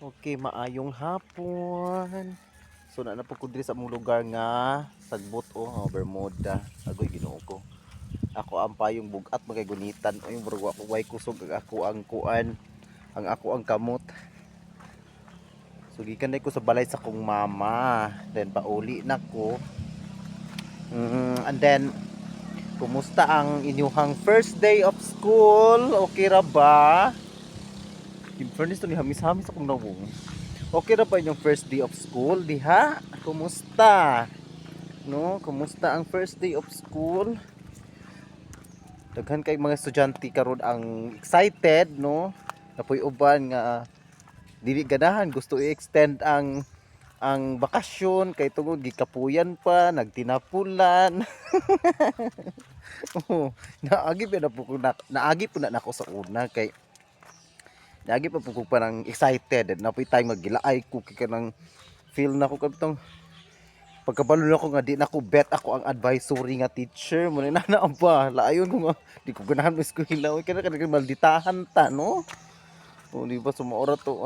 Okay, maayong hapon. So na po ko diri sa among lugar nga sagbot Bermuda. Agoy Ginoo ko. Ako ang payong bugat magay gunitan o yung burwa ko way kusog ang ako ang kuan, ang ako ang kamot. So gikan ko sa balay sa kong mama. Then pauli na ko. And then kumusta ang inyuhang first day of school? Okay ra ba? In fairness to ni hamis-hamis akong nawong. Okay na ba yung first day of school, diha? Kumusta? No, kumusta ang first day of school? Daghan kay mga estudyante karon ang excited, no? Napoy uban nga dili ganahan gusto i-extend ang bakasyon kay tungod gikapuyan pa, nagtinapulan. Oh, naagi pa na po naagi po na nako sa una kay naagi pa po ko parang excited na po tayo maggilaay ko kay kanang feel na ko kadtong pagkabalo na ko nga di na ko bet ako ang advisory nga teacher mo na ba laayon ko nga di ko ganahan mo eskwela oy kana malditahan ta no o di ba sumaora to